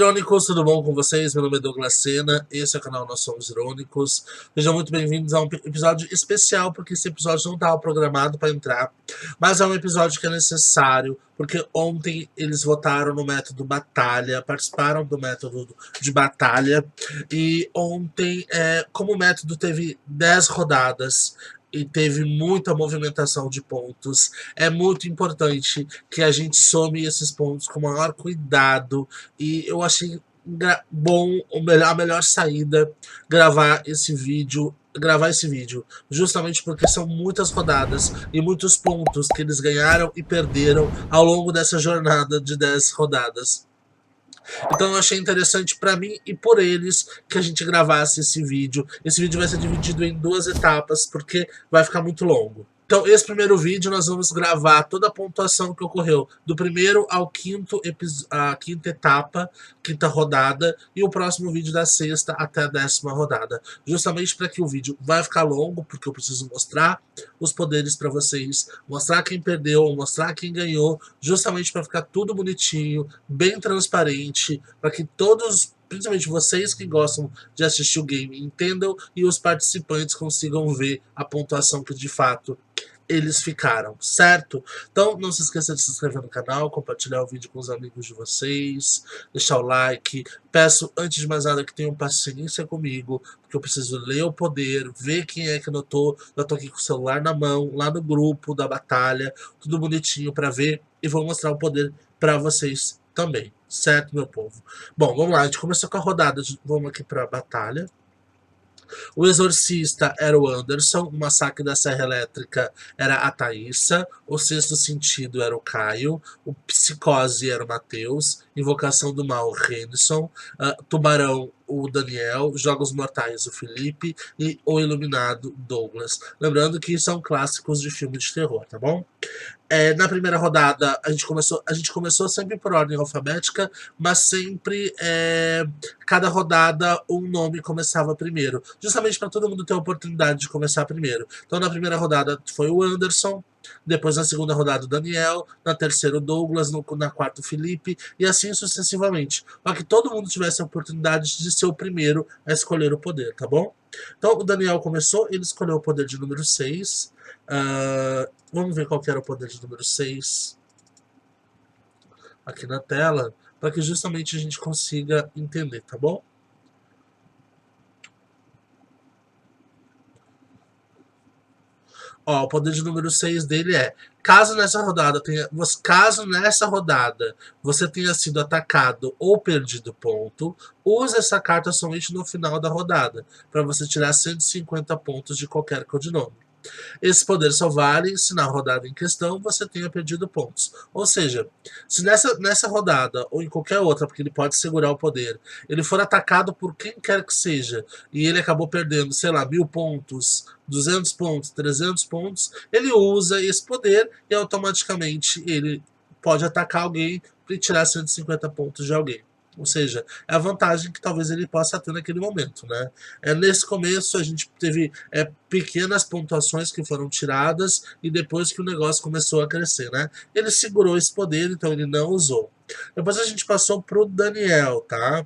Irônicos, tudo bom com vocês? Meu nome é Douglas Sena, esse é o canal Nós Somos Irônicos. Sejam muito bem-vindos a um episódio especial, porque esse episódio não estava programado para entrar, mas é um episódio que é necessário, porque ontem eles votaram no método batalha, participaram do método de batalha, e ontem, como o método teve 10 rodadas, e teve muita movimentação de pontos, é muito importante que a gente some esses pontos com o maior cuidado, e eu achei bom, a melhor saída gravar esse vídeo, justamente porque são muitas rodadas e muitos pontos que eles ganharam e perderam ao longo dessa jornada de 10 rodadas. Então eu achei interessante para mim e por eles que a gente gravasse esse vídeo. Esse vídeo vai ser dividido em 2 etapas, porque vai ficar muito longo. Então, esse primeiro vídeo nós vamos gravar toda a pontuação que ocorreu do primeiro ao a quinta etapa, quinta rodada, e o próximo vídeo da sexta até a 10ª rodada. Justamente para que o vídeo vai ficar longo, porque eu preciso mostrar os poderes para vocês, mostrar quem perdeu, mostrar quem ganhou, justamente para ficar tudo bonitinho, bem transparente, para que todos, principalmente vocês que gostam de assistir o game, entendam e os participantes consigam ver a pontuação que de fato eles ficaram, certo? Então não se esqueça de se inscrever no canal, compartilhar o vídeo com os amigos de vocês, deixar o like. Peço, antes de mais nada, que tenham paciência comigo, porque eu preciso ler o poder, ver quem é que anotou. Eu tô aqui com o celular na mão, lá no grupo da batalha, tudo bonitinho para ver, e vou mostrar o poder para vocês também, certo, meu povo? Bom, vamos lá, a gente começou com a rodada, vamos aqui para a batalha. O exorcista era o Anderson, o massacre da Serra Elétrica era a Thaísa, o sexto sentido era o Caio, o psicose era o Matheus, invocação do mal, o Renison, tubarão, o Daniel, jogos mortais, o Felipe e o iluminado, Douglas. Lembrando que são clássicos de filme de terror, tá bom? Na primeira rodada a gente começou sempre por ordem alfabética, mas sempre cada rodada um nome começava primeiro, justamente para todo mundo ter a oportunidade de começar primeiro. Então na primeira rodada foi o Anderson, depois na segunda rodada o Daniel, na terceira o Douglas, na quarta o Felipe, e assim sucessivamente, para que todo mundo tivesse a oportunidade de ser o primeiro a escolher o poder, tá bom? Então o Daniel começou, ele escolheu o poder de número 6. Vamos ver qual que era o poder de número 6 aqui na tela, para que justamente a gente consiga entender, tá bom? Ó, o poder de número 6 dele é: caso nessa rodada você tenha sido atacado ou perdido ponto, use essa carta somente no final da rodada, para você tirar 150 pontos de qualquer codinome. Esse poder só vale se na rodada em questão você tenha perdido pontos. Ou seja, se nessa rodada ou em qualquer outra, porque ele pode segurar o poder, ele for atacado por quem quer que seja e ele acabou perdendo, sei lá, 1000 pontos, 200 pontos, 300 pontos, ele usa esse poder e automaticamente ele pode atacar alguém e tirar 150 pontos de alguém. Ou seja, é a vantagem que talvez ele possa ter naquele momento, né? Nesse começo a gente teve pequenas pontuações que foram tiradas e depois que o negócio começou a crescer, né? Ele segurou esse poder, então ele não usou. Depois a gente passou pro Daniel, tá?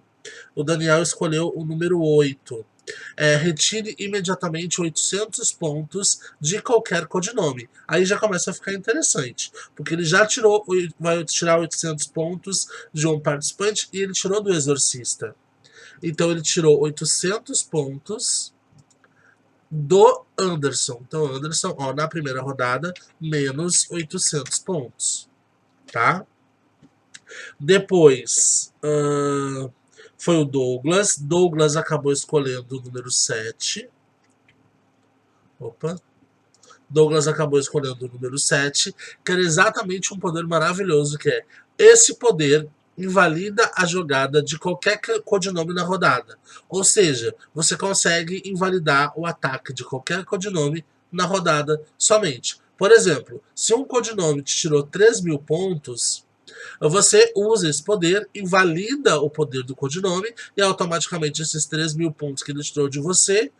O Daniel escolheu o número 8. Retire imediatamente 800 pontos de qualquer codinome. Aí já começa a ficar interessante, porque ele já vai tirar 800 pontos de um participante e ele tirou do exorcista. Então ele tirou 800 pontos do Anderson. Então Anderson, ó, na primeira rodada, menos 800 pontos, tá? Depois foi o Douglas. Douglas acabou escolhendo o número 7. Opa. Douglas acabou escolhendo o número 7, que era exatamente um poder maravilhoso, que é: esse poder invalida a jogada de qualquer codinome na rodada. Ou seja, você consegue invalidar o ataque de qualquer codinome na rodada somente. Por exemplo, se um codinome te tirou 3.000 pontos, você usa esse poder, invalida o poder do codinome e automaticamente esses 3.000 pontos que ele tirou de você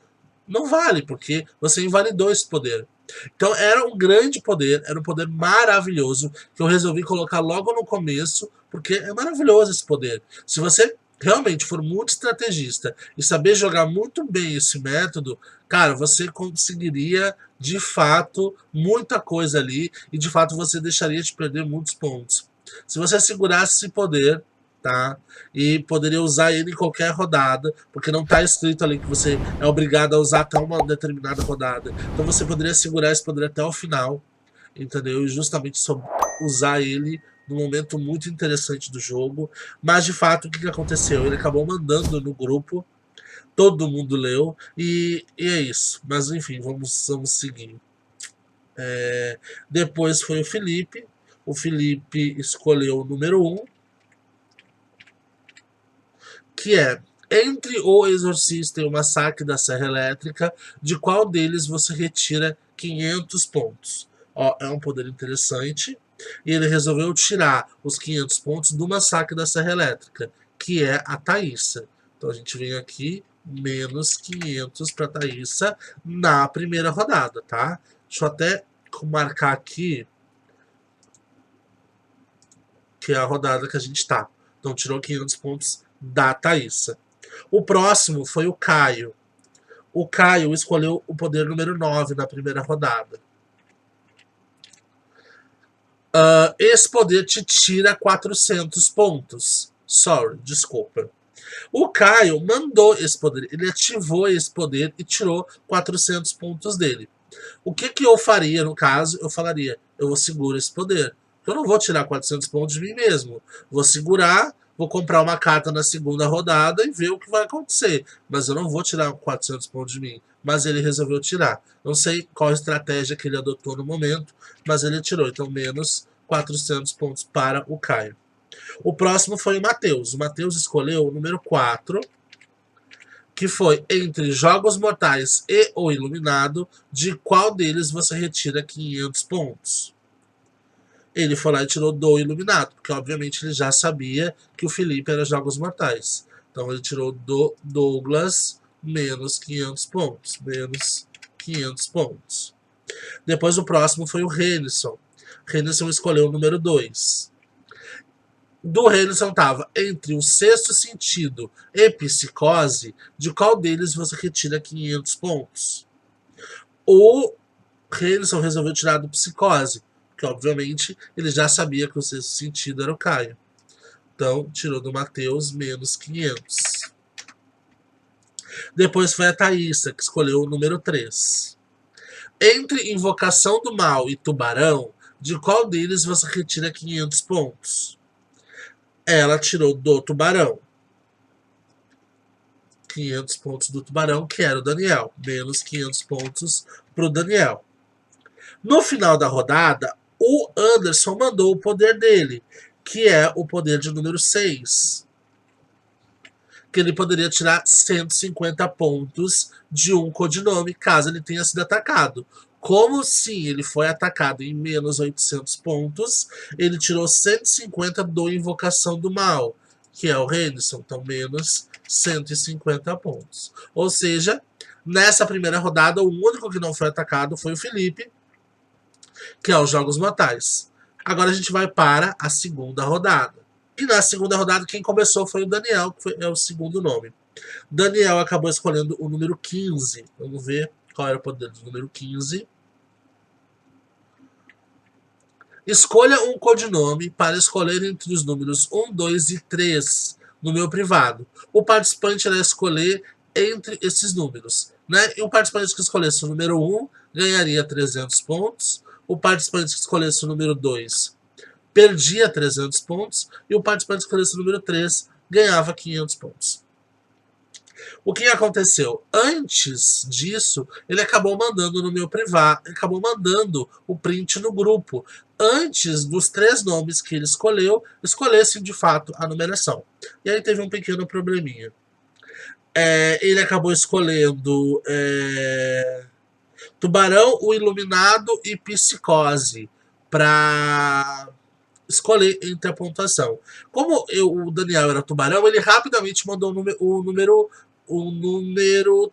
não vale, porque você invalidou esse poder. Então era um grande poder, era um poder maravilhoso, que eu resolvi colocar logo no começo, porque é maravilhoso esse poder. Se você realmente for muito estrategista e saber jogar muito bem esse método, cara, você conseguiria de fato muita coisa ali e de fato você deixaria de perder muitos pontos. Se você segurasse esse poder, tá? E poderia usar ele em qualquer rodada, porque não está escrito ali que você é obrigado a usar até uma determinada rodada. Então você poderia segurar esse poder até o final, entendeu? E justamente usar ele num momento muito interessante do jogo. Mas de fato, o que aconteceu? Ele acabou mandando no grupo, todo mundo leu, e é isso. Mas enfim, vamos seguir. Depois foi o Felipe. O Felipe escolheu o número 1, que é: entre o Exorcista e o Massacre da Serra Elétrica, de qual deles você retira 500 pontos? Ó, é um poder interessante. E ele resolveu tirar os 500 pontos do Massacre da Serra Elétrica, que é a Thaísa. Então a gente vem aqui, menos 500 para Thaísa na primeira rodada, tá? Deixa eu até marcar aqui que é a rodada que a gente tá. Então tirou 500 pontos da Thaísa. O próximo foi o Caio. O Caio escolheu o poder número 9 na primeira rodada. Esse poder te tira 400 pontos. Sorry, desculpa. O Caio mandou esse poder, ele ativou esse poder e tirou 400 pontos dele. O que eu faria no caso? Eu falaria, eu vou segurar esse poder. Eu não vou tirar 400 pontos de mim mesmo. Vou segurar, vou comprar uma carta na segunda rodada e ver o que vai acontecer. Mas eu não vou tirar 400 pontos de mim. Mas ele resolveu tirar. Não sei qual estratégia que ele adotou no momento, mas ele tirou. Então, menos 400 pontos para o Caio. O próximo foi o Matheus. O Matheus escolheu o número 4, que foi: entre Jogos Mortais e o Iluminado, de qual deles você retira 500 pontos? Ele foi lá e tirou do Iluminado, porque obviamente ele já sabia que o Felipe era Jogos Mortais. Então ele tirou do Douglas, menos 500 pontos. Menos 500 pontos. Depois o próximo foi o Renison. Renison escolheu o número 2. Do Renison estava entre o Sexto Sentido e Psicose, de qual deles você retira 500 pontos? O Renison resolveu tirar do Psicose, porque obviamente ele já sabia que o Sexto Sentido era o Caio. Então tirou do Matheus, menos 500. Depois foi a Thaísa, que escolheu o número 3. Entre Invocação do Mal e Tubarão, de qual deles você retira 500 pontos? Ela tirou do Tubarão. 500 pontos do Tubarão, que era o Daniel. Menos 500 pontos para o Daniel. No final da rodada, o Anderson mandou o poder dele, que é o poder de número 6. Que ele poderia tirar 150 pontos de um codinome, caso ele tenha sido atacado. Como sim, ele foi atacado em menos 800 pontos, ele tirou 150 do Invocação do Mal, que é o Renison, então menos 150 pontos. Ou seja, nessa primeira rodada, o único que não foi atacado foi o Felipe, que é os Jogos Mortais. Agora a gente vai para a segunda rodada. E na segunda rodada, quem começou foi o Daniel, que é o segundo nome. Daniel acabou escolhendo o número 15. Vamos ver qual era o poder do número 15. Escolha um codinome para escolher entre os números 1, 2 e 3 no meu privado. O participante irá escolher entre esses números. Né? E o participante que escolhesse o número 1 ganharia 300 pontos. O participante que escolhesse o número 2 perdia 300 pontos. E o participante que escolhesse o número 3 ganhava 500 pontos. O que aconteceu? Antes disso, ele acabou mandando no meu privado, acabou mandando o print no grupo. Antes dos 3 nomes que ele escolheu, escolhessem de fato a numeração. E aí teve um pequeno probleminha. Ele acabou escolhendo Tubarão, o Iluminado e Psicose para escolher entre a pontuação. Como o Daniel era Tubarão, ele rapidamente mandou o número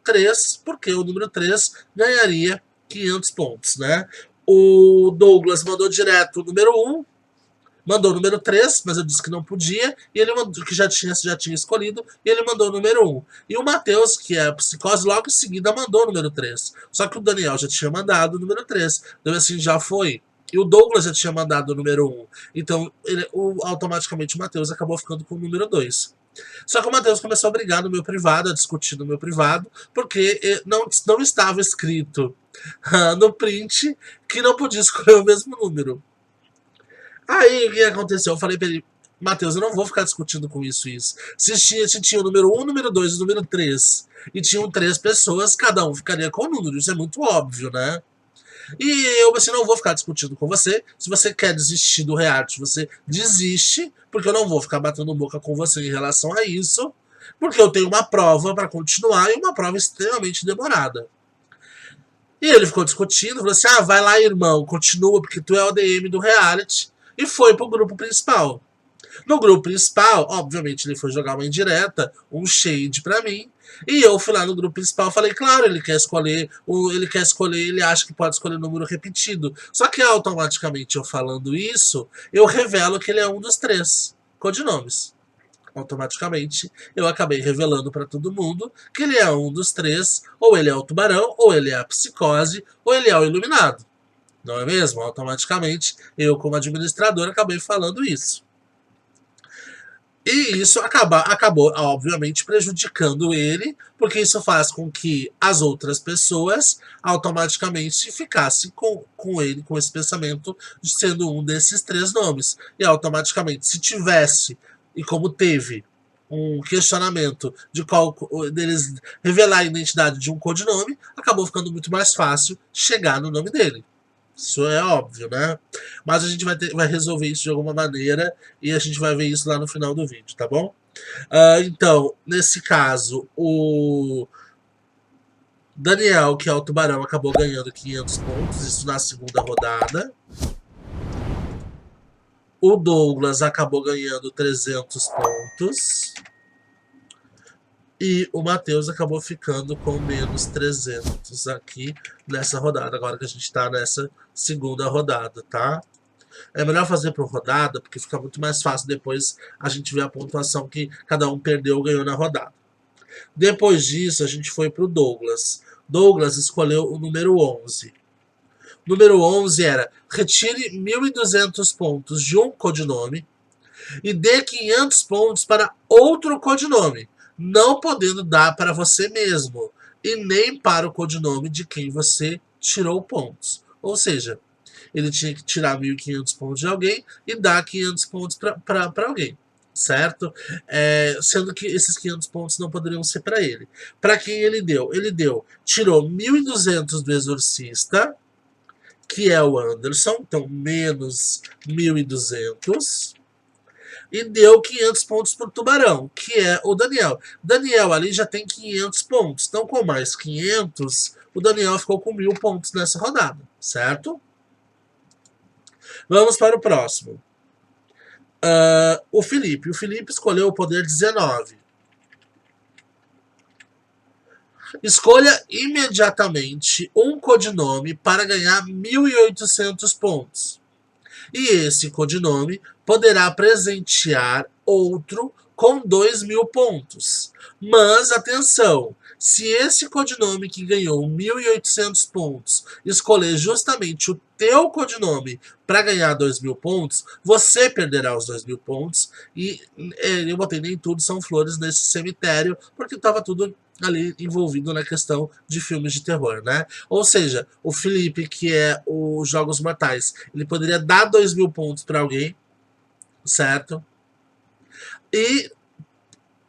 3, porque o número 3 ganharia 500 pontos, né? O Douglas mandou direto o número 1, mandou o número 3, mas eu disse que não podia, e ele mandou, que já tinha escolhido, e ele mandou o número 1. E o Matheus, que é a psicose, logo em seguida mandou o número 3. Só que o Daniel já tinha mandado o número 3. Então assim, já foi. E o Douglas já tinha mandado o número 1. Então, automaticamente o Matheus acabou ficando com o número 2. Só que o Matheus começou a brigar no meu privado, a discutir no meu privado, porque não estava escrito no print que não podia escolher o mesmo número. Aí o que aconteceu? Eu falei pra ele, Matheus, eu não vou ficar discutindo com isso. Se tinha o número 1, o número 2 e o número 3, e tinham 3 pessoas, cada um ficaria com o número. Isso é muito óbvio, né? E eu assim, não vou ficar discutindo com você. Se você quer desistir do reality, você desiste, porque eu não vou ficar batendo boca com você em relação a isso, porque eu tenho uma prova para continuar e uma prova extremamente demorada. E ele ficou discutindo, falou assim, vai lá, irmão, continua, porque tu é o DM do reality. E foi pro grupo principal. No grupo principal, obviamente, ele foi jogar uma indireta, um shade pra mim. E eu fui lá no grupo principal e falei, claro, ele quer escolher, ele acha que pode escolher o número repetido. Só que automaticamente eu falando isso, eu revelo que ele é um dos 3 codinomes. Automaticamente eu acabei revelando para todo mundo que ele é um dos 3, ou ele é o tubarão, ou ele é a psicose, ou ele é o iluminado. Não é mesmo? Automaticamente eu, como administrador, acabei falando isso. E isso acabou, obviamente, prejudicando ele, porque isso faz com que as outras pessoas automaticamente ficassem com ele, com esse pensamento de sendo um desses 3 nomes. E automaticamente, se tivesse, e como teve, um questionamento de qual deles revelar a identidade de um codinome, acabou ficando muito mais fácil chegar no nome dele. Isso é óbvio, né? Mas a gente vai resolver isso de alguma maneira e a gente vai ver isso lá no final do vídeo, tá bom? Então, nesse caso, o Daniel, que é o tubarão, acabou ganhando 500 pontos, isso na segunda rodada. O Douglas acabou ganhando 300 pontos. E o Matheus acabou ficando com menos 300 aqui nessa rodada, agora que a gente tá nessa segunda rodada, tá? É melhor fazer por rodada, porque fica muito mais fácil depois a gente ver a pontuação que cada um perdeu ou ganhou na rodada. Depois disso, a gente foi pro Douglas. Douglas escolheu o número 11. O número 11 era: retire 1.200 pontos de um codinome e dê 500 pontos para outro codinome, não podendo dar para você mesmo e nem para o codinome de quem você tirou pontos. Ou seja, ele tinha que tirar 1.500 pontos de alguém e dar 500 pontos para alguém, certo? Sendo que esses 500 pontos não poderiam ser para ele. Para quem ele deu? Tirou 1.200 do Exorcista, que é o Anderson, então menos 1.200. E deu 500 pontos pro Tubarão, que é o Daniel. Daniel ali já tem 500 pontos. Então, com mais 500, o Daniel ficou com 1.000 pontos nessa rodada, certo? Vamos para o próximo. O Felipe. O Felipe escolheu o poder 19. Escolha imediatamente um codinome para ganhar 1.800 pontos. E esse codinome poderá presentear outro com 2.000 pontos. Mas atenção, se esse codinome que ganhou 1.800 pontos escolher justamente o teu codinome para ganhar 2.000 pontos, você perderá os 2.000 pontos. E eu botei nem tudo são flores nesse cemitério, porque estava tudo ali envolvido na questão de filmes de terror, né? Ou seja, o Felipe, que é os Jogos Mortais, ele poderia dar 2.000 pontos para alguém, certo? E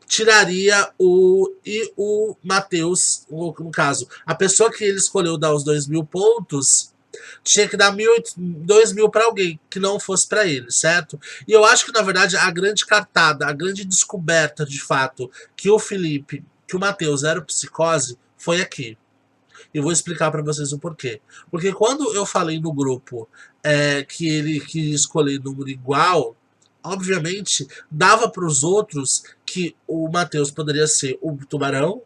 tiraria o Matheus, no caso, a pessoa que ele escolheu dar os 2.000 pontos tinha que dar 2.000 para alguém que não fosse para ele, certo? E eu acho que, na verdade, a grande cartada, a grande descoberta, de fato, que o Matheus era o psicose, foi aqui. E vou explicar para vocês o porquê. Porque quando eu falei no grupo que ele queria escolher número igual, obviamente dava para os outros que o Matheus poderia ser o tubarão,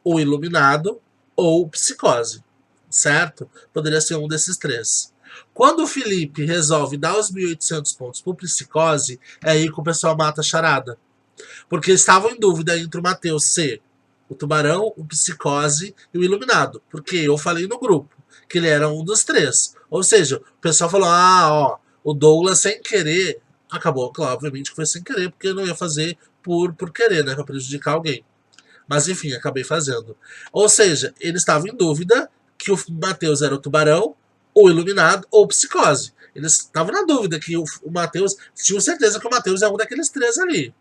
o iluminado ou o psicose, certo? Poderia ser um desses 3. Quando o Felipe resolve dar os 1.800 pontos pro Psicose, é aí que o pessoal mata a charada. Porque estavam em dúvida entre o Matheus ser o Tubarão, o Psicose e o Iluminado. Porque eu falei no grupo que ele era um dos três. Ou seja, o pessoal falou, o Douglas sem querer, acabou, claro, obviamente que foi sem querer, porque eu não ia fazer por querer, né, pra prejudicar alguém. Mas enfim, acabei fazendo. Ou seja, ele estava em dúvida que o Matheus era o Tubarão, ou Iluminado, ou Psicose. Eles estavam na dúvida que o Matheus, tinham certeza que o Matheus é um daqueles três ali.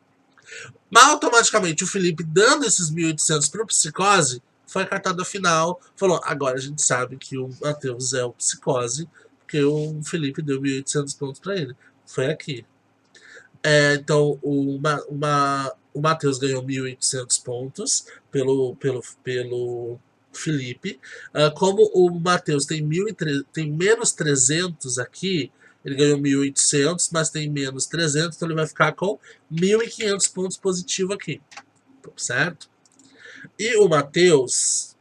Mas automaticamente o Felipe dando esses 1.800 pro Psicose, foi a cartada final, falou, agora a gente sabe que o Matheus é o Psicose, porque o Felipe deu 1.800 pontos para ele. Foi aqui. Então o Matheus ganhou 1.800 pontos pelo Felipe. Como o Matheus tem menos 300 aqui, ele ganhou 1.800, mas tem menos 300, então ele vai ficar com 1.500 pontos positivo aqui. Certo? E o Matheus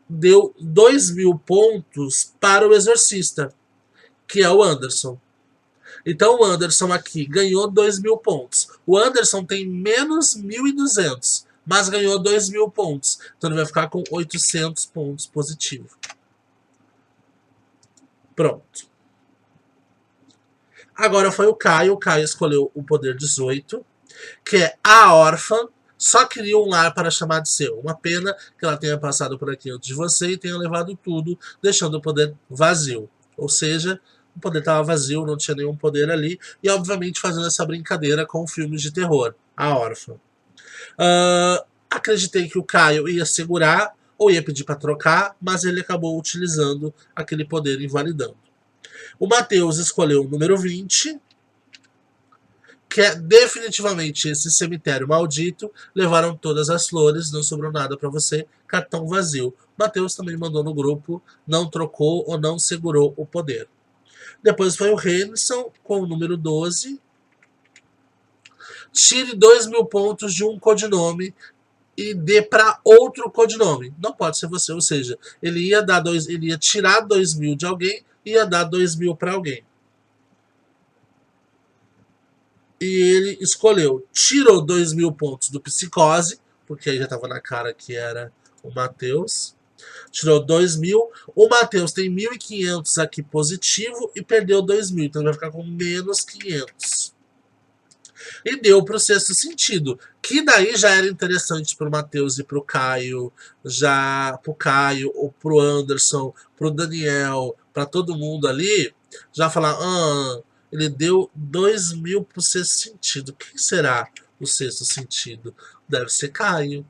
deu 2.000 pontos para o Exorcista, que é o Anderson. Então o Anderson aqui ganhou 2.000 pontos. O Anderson tem menos 1.200, mas ganhou 2.000 pontos. Então ele vai ficar com 800 pontos positivo. Pronto. Agora foi o Caio. O Caio escolheu o poder 18, que é a órfã. Só queria um lar para chamar de seu. Uma pena que ela tenha passado por aqui antes de você e tenha levado tudo, deixando o poder vazio. Ou seja, o poder estava vazio, não tinha nenhum poder ali. E obviamente fazendo essa brincadeira com filmes de terror. A órfã. Acreditei que o Caio ia segurar ou ia pedir para trocar, mas ele acabou utilizando aquele poder invalidando. O Matheus escolheu o número 20, que é definitivamente esse cemitério maldito. Levaram todas as flores, não sobrou nada para você, cartão vazio. Matheus também mandou no grupo, não trocou ou não segurou o poder. Depois foi o Renison com o número 12. Tire 2.000 pontos de um codinome e dê para outro codinome. Não pode ser você, ou seja, ele ia tirar 2.000 de alguém e ia dar 2.000 para alguém. E ele escolheu, tirou 2.000 pontos do Psicose, porque aí já estava na cara que era o Matheus. Tirou 2.000. O Matheus tem 1.500 aqui positivo e perdeu 2.000, então ele vai ficar com menos 500. E deu para o sexto sentido, que daí já era interessante para o Matheus e para o Caio, já para o Caio ou para o Anderson, para o Daniel, para todo mundo ali, já falar, ele deu 2.000 para o sexto sentido. Quem será o sexto sentido? Deve ser Caio,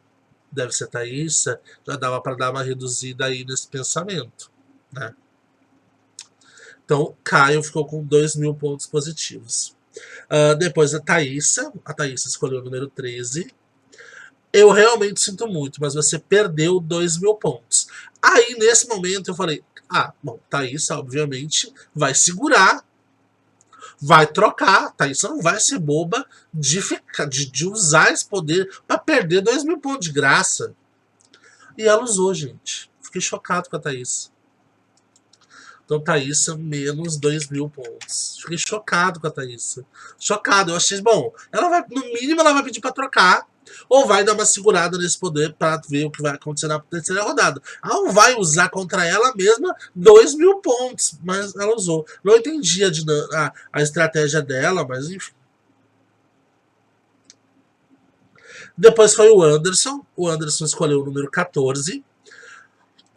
deve ser Thaísa, já dava para dar uma reduzida aí nesse pensamento, né? Então, Caio ficou com 2.000 pontos positivos. Depois a Thaísa escolheu o número 13. Eu realmente sinto muito, mas você perdeu 2.000 pontos. Aí, nesse momento, eu falei, Thaísa, obviamente, vai segurar, vai trocar. Thaísa não vai ser boba de usar esse poder para perder 2.000 pontos de graça. E ela usou, gente. Fiquei chocado com a Thaísa. Então, Thaísa, menos 2.000 pontos. Fiquei chocado com a Thaísa. Chocado. Eu achei, bom, ela vai, no mínimo, ela vai pedir pra trocar. Ou vai dar uma segurada nesse poder pra ver o que vai acontecer na terceira rodada. Ela não vai usar contra ela mesma 2.000 pontos. Mas ela usou. Não entendi a estratégia dela, mas enfim. Depois foi o Anderson. O Anderson escolheu o número 14.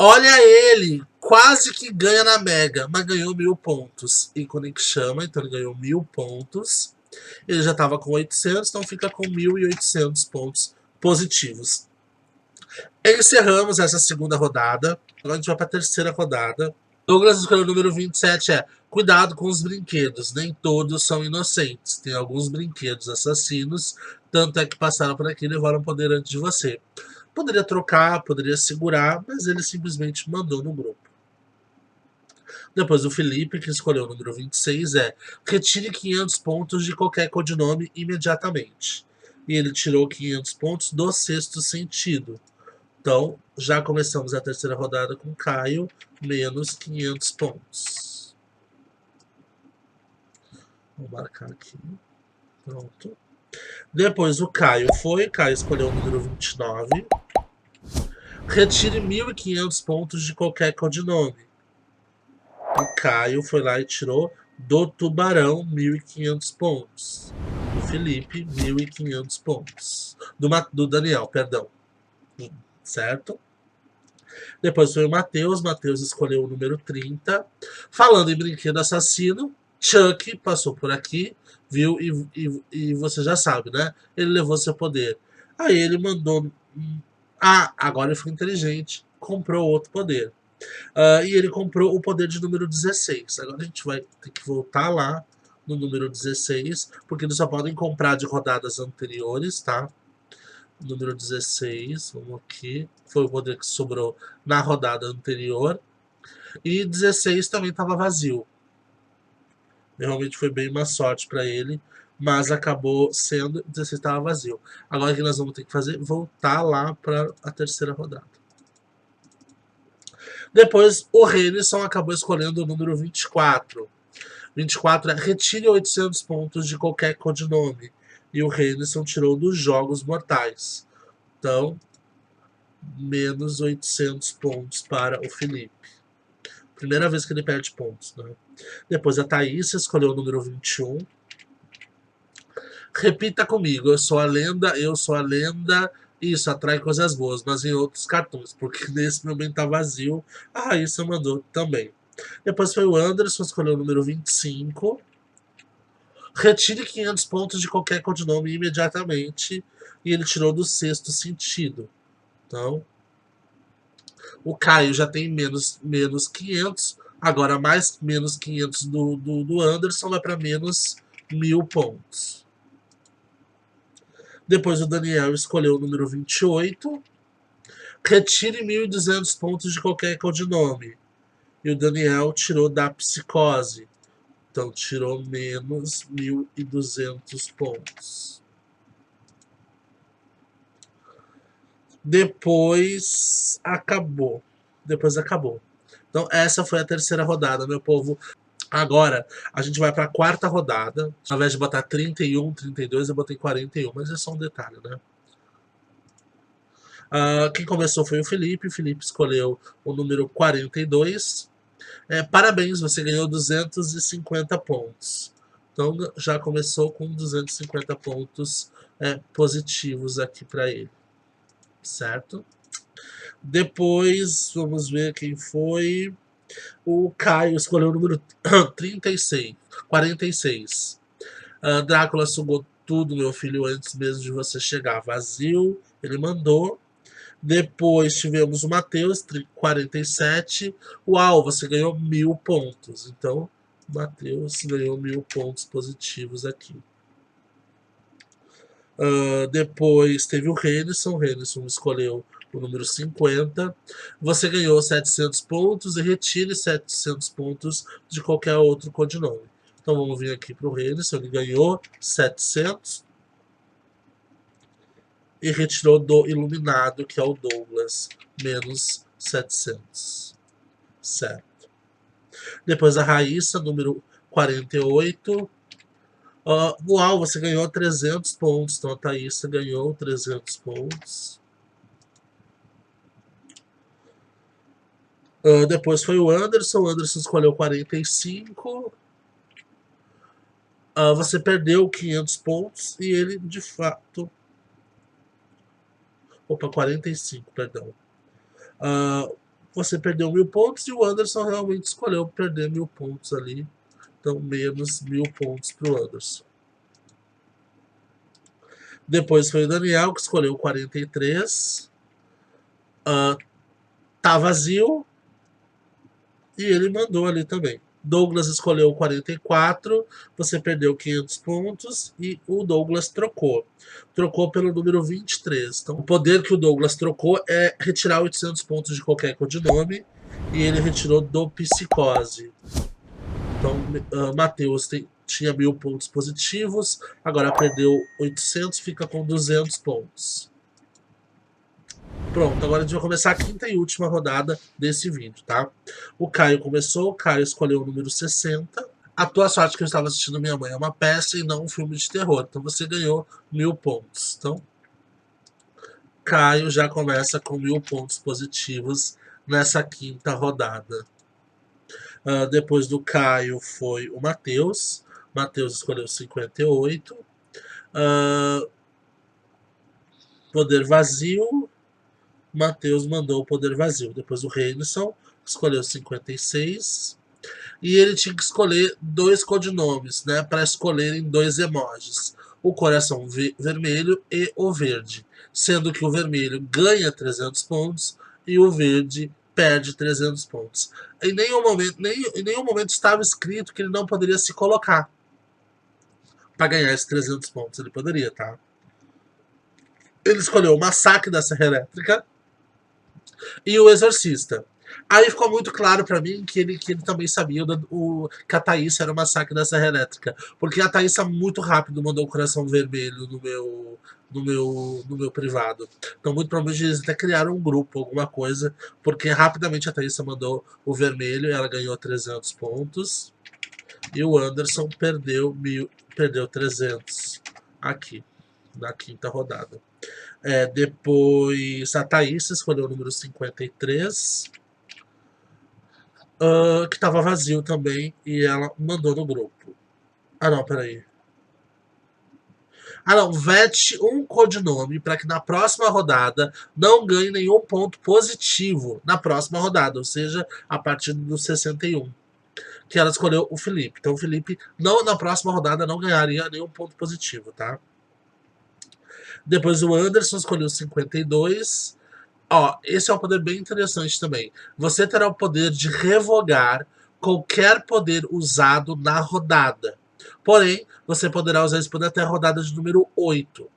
Olha ele, quase que ganha na Mega, mas ganhou 1.000 pontos. Ícone que chama, então ele ganhou 1.000 pontos. Ele já estava com 800, então fica com 1.800 pontos positivos. Encerramos essa segunda rodada. Agora a gente vai para a terceira rodada. Douglas escolheu o número 27, cuidado com os brinquedos, nem todos são inocentes. Tem alguns brinquedos assassinos, tanto é que passaram por aqui e levaram poder antes de você. Poderia trocar, poderia segurar, mas ele simplesmente mandou no grupo. Depois o Felipe, que escolheu o número 26, retire 500 pontos de qualquer codinome imediatamente. E ele tirou 500 pontos do sexto sentido. Então, já começamos a terceira rodada com Caio, menos 500 pontos. Vou marcar aqui. Pronto. Depois o Caio Caio escolheu o número 29. Retire 1.500 pontos de qualquer codinome. O Caio foi lá e tirou do Tubarão 1.500 pontos. Do Felipe, 1.500 pontos. Do Daniel, perdão. Certo? Depois foi o Matheus. Matheus escolheu o número 30. Falando em brinquedo assassino, Chuck passou por aqui, viu? E você já sabe, né? Ele levou seu poder. Aí ele mandou. Agora ele foi inteligente. Comprou outro poder. E ele comprou o poder de número 16. Agora a gente vai ter que voltar lá no número 16, porque eles só podem comprar de rodadas anteriores, tá? Número 16, vamos aqui. Foi o poder que sobrou na rodada anterior. E 16 também estava vazio. Realmente foi bem uma sorte para ele, mas acabou sendo 16 estava vazio. Agora o que nós vamos ter que fazer? Voltar lá para a terceira rodada. Depois o Renison acabou escolhendo o número 24. 24 é retire 800 pontos de qualquer codinome. E o Renison tirou dos Jogos Mortais. Então, menos 800 pontos para o Felipe. Primeira vez que ele perde pontos, né? Depois a Thaís escolheu o número 21. Repita comigo, eu sou a lenda, eu sou a lenda. Isso atrai coisas boas, mas em outros cartões, porque nesse momento tá vazio. A Raíssa mandou também. Depois foi o Anderson, escolheu o número 25. Retire 500 pontos de qualquer codinome imediatamente. E ele tirou do sexto sentido. Então, o Caio já tem menos 500. Agora mais menos 500 do Anderson vai para menos 1.000 pontos. Depois o Daniel escolheu o número 28. Retire 1.200 pontos de qualquer codinome. E o Daniel tirou da psicose. Então tirou menos 1.200 pontos. Depois acabou. Então essa foi a terceira rodada, meu povo. Agora, a gente vai para a quarta rodada. Ao invés de botar 31, 32, eu botei 41, mas é só um detalhe, né? Quem começou foi o Felipe. O Felipe escolheu o número 42. Parabéns, você ganhou 250 pontos. Então, já começou com 250 pontos positivos aqui para ele. Certo? Depois, vamos ver quem foi. O Caio escolheu o número 46. Drácula sugou tudo, meu filho, antes mesmo de você chegar. Vazio, ele mandou. Depois tivemos o Matheus, 47. Uau, você ganhou 1.000 pontos. Então, o Matheus ganhou 1.000 pontos positivos aqui. Depois teve o Renison. O Renison escolheu o número 50. Você ganhou 700 pontos e retire 700 pontos de qualquer outro codinome. Então vamos vir aqui para o Renison. Ele ganhou 700 e retirou do Iluminado, que é o Douglas, menos 700. Certo. Depois a Raíssa, número 48. Uau, você ganhou 300 pontos. Então a Thaísa ganhou 300 pontos. Depois foi o Anderson. O Anderson escolheu 45. Você perdeu 500 pontos e ele, de fato... Opa, 45, perdão. Você perdeu 1.000 pontos e o Anderson realmente escolheu perder 1.000 pontos ali. Então, menos 1.000 pontos para o Anderson. Depois foi o Daniel, que escolheu 43. Tá vazio. E ele mandou ali também. Douglas escolheu 44, você perdeu 500 pontos e o Douglas trocou. Trocou pelo número 23. Então, o poder que o Douglas trocou é retirar 800 pontos de qualquer codinome e ele retirou do Psicose. Então, Matheus tinha 1.000 pontos positivos, agora perdeu 800, fica com 200 pontos. Pronto, agora a gente vai começar a quinta e última rodada desse vídeo, tá? O Caio começou, o Caio escolheu o número 60. A tua sorte que eu estava assistindo Minha Mãe é uma peça e não um filme de terror. Então você ganhou 1000 pontos. Então, Caio já começa com 1000 pontos positivos nessa quinta rodada. Depois do Caio foi o Matheus. Matheus escolheu 58. Poder Vazio. Matheus mandou o Poder Vazio. Depois o Reinson escolheu 56. E ele tinha que escolher dois codinomes, né? Para escolherem dois emojis. O coração vermelho e o verde. Sendo que o vermelho ganha 300 pontos e o verde perde 300 pontos. Em nenhum momento estava escrito que ele não poderia se colocar para ganhar esses 300 pontos. Ele poderia, tá? Ele escolheu o Massacre da Serra Elétrica e o Exorcista. Aí ficou muito claro pra mim que ele também sabia que a Thaís era o Massacre da Serra Elétrica. Porque a Thaís muito rápido mandou o coração vermelho no meu privado. Então, muito provavelmente eles até criaram um grupo, alguma coisa. Porque rapidamente a Thaís mandou o vermelho e ela ganhou 300 pontos. E o Anderson perdeu 300 aqui, na quinta rodada. Depois a Thaís escolheu o número 53. Que estava vazio também, e ela mandou no grupo. Ah, não, peraí. Ah, não, vete um codinome para que na próxima rodada não ganhe nenhum ponto positivo na próxima rodada, ou seja, a partir do 61. Que ela escolheu o Felipe. Então o Felipe não, na próxima rodada não ganharia nenhum ponto positivo, tá? Depois o Anderson escolheu 52. Ó, esse é um poder bem interessante também. Você terá o poder de revogar qualquer poder usado na rodada. Porém, você poderá usar esse poder até a rodada de número 8.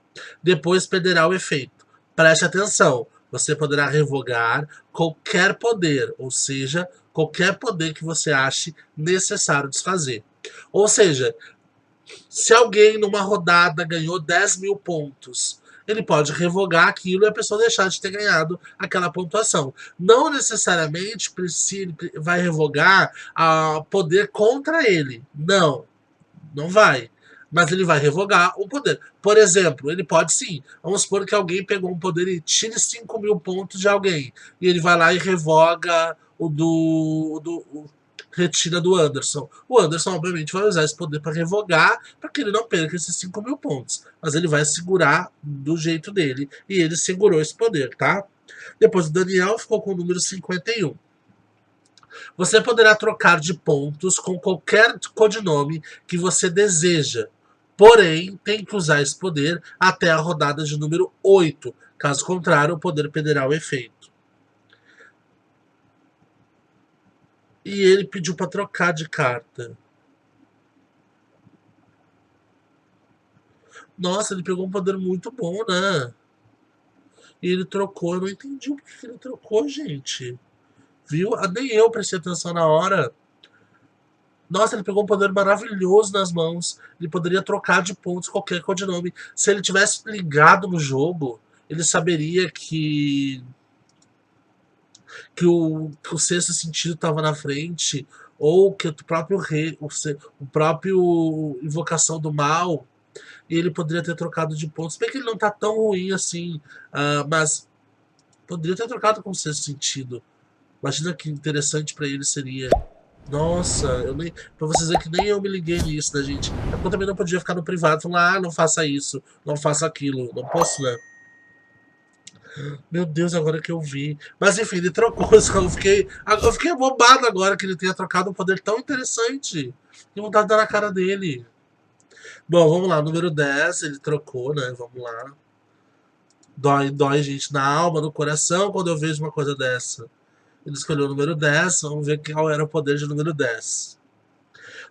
Depois perderá o efeito. Preste atenção. Você poderá revogar qualquer poder, ou seja, qualquer poder que você ache necessário desfazer. Ou seja, se alguém numa rodada ganhou 10.000 pontos, ele pode revogar aquilo e a pessoa deixar de ter ganhado aquela pontuação. Não necessariamente ele vai revogar poder contra ele. Não, não vai. Mas ele vai revogar o poder. Por exemplo, ele pode sim. Vamos supor que alguém pegou um poder e tire 5.000 pontos de alguém. E ele vai lá e revoga retira do Anderson. O Anderson, obviamente, vai usar esse poder para revogar, para que ele não perca esses 5.000 pontos. Mas ele vai segurar do jeito dele. E ele segurou esse poder, tá? Depois o Daniel ficou com o número 51. Você poderá trocar de pontos com qualquer codinome que você deseja. Porém, tem que usar esse poder até a rodada de número 8. Caso contrário, o poder perderá o efeito. E ele pediu para trocar de carta. Nossa, ele pegou um poder muito bom, né? E ele trocou. Eu não entendi o que ele trocou, gente. Viu? Nem eu prestei atenção na hora. Nossa, ele pegou um poder maravilhoso nas mãos. Ele poderia trocar de pontos qualquer codinome. Se ele tivesse ligado no jogo, ele saberia que o sexto sentido estava na frente, ou que o próprio rei, o próprio invocação do mal, e ele poderia ter trocado de pontos. Bem que ele não tá tão ruim assim, mas poderia ter trocado com o sexto sentido. Imagina que interessante pra ele seria. Nossa, pra vocês verem que nem eu me liguei nisso, né, gente? Eu também não podia ficar no privado falando, não faça isso, não faça aquilo. Não posso, né? Meu Deus, agora que eu vi. Mas enfim, ele trocou. Eu fiquei bobado agora que ele tenha trocado um poder tão interessante. Que vontade de dar na cara dele. Bom, vamos lá. Número 10, ele trocou, né? Vamos lá. Dói, gente, na alma, no coração, quando eu vejo uma coisa dessa. Ele escolheu o número 10. Vamos ver qual era o poder de número 10.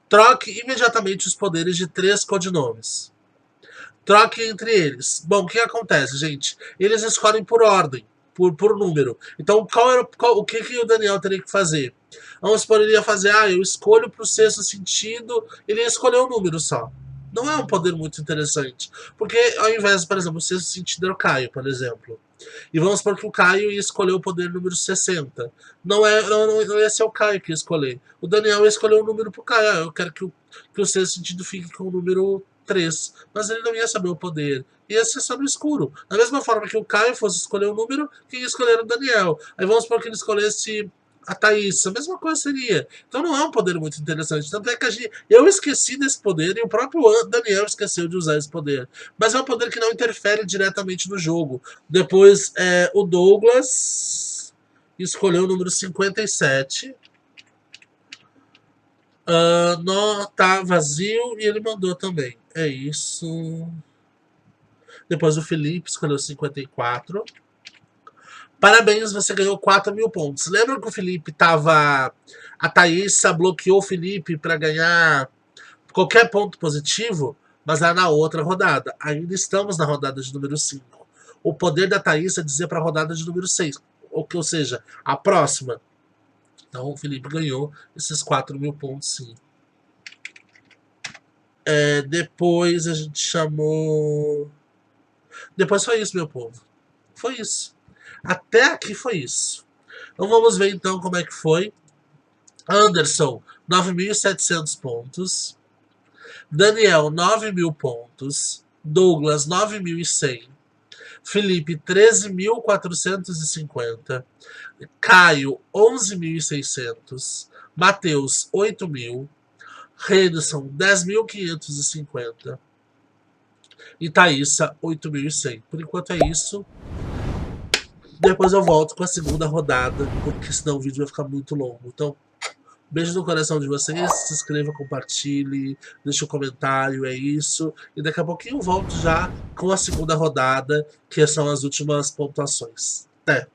Troque imediatamente os poderes de 3 codinomes. Troque entre eles. Bom, o que acontece, gente? Eles escolhem por ordem, por número. Então, o que o Daniel teria que fazer? Vamos supor, ele ia fazer, eu escolho para o sexto sentido, ele ia escolher um número só. Não é um poder muito interessante. Porque ao invés, por exemplo, o sexto sentido era o Caio, por exemplo. E vamos supor que o Caio ia escolher o poder número 60. Não ia ser o Caio que ia escolher. O Daniel ia escolher um número pro Caio. Ah, eu quero que o sexto sentido fique com o número 3. Mas ele não ia saber o poder. Ia ser só no escuro. Da mesma forma que o Caio fosse escolher um número, quem ia escolher era o Daniel. Aí vamos supor que ele escolhesse a Thaís, a mesma coisa seria. Então não é um poder muito interessante. Tanto é que eu esqueci desse poder e o próprio Daniel esqueceu de usar esse poder. Mas é um poder que não interfere diretamente no jogo. Depois, o Douglas escolheu o número 57. Não tá vazio e ele mandou também. É isso. Depois o Felipe escolheu 54. Parabéns, você ganhou 4.000 pontos. Lembra que o Felipe tava. A Thaísa bloqueou o Felipe para ganhar qualquer ponto positivo, mas era na outra rodada. Ainda estamos na rodada de número 5. O poder da Thaísa é dizer para a rodada de número 6. Ou seja, a próxima. Então o Felipe ganhou esses 4.000 pontos, sim. Depois a gente chamou. Depois foi isso, meu povo. Foi isso. Até aqui foi isso. Então vamos ver então como é que foi. Anderson, 9.700 pontos. Daniel, 9.000 pontos. Douglas, 9.100. Felipe, 13.450. Caio, 11.600. Matheus, 8.000. Redson, 10.550. E Thaísa, 8.100. Por enquanto é isso. Depois eu volto com a segunda rodada, porque senão o vídeo vai ficar muito longo. Então, beijo no coração de vocês, se inscreva, compartilhe, deixe um comentário, é isso. E daqui a pouquinho eu volto já com a segunda rodada, que são as últimas pontuações. Até!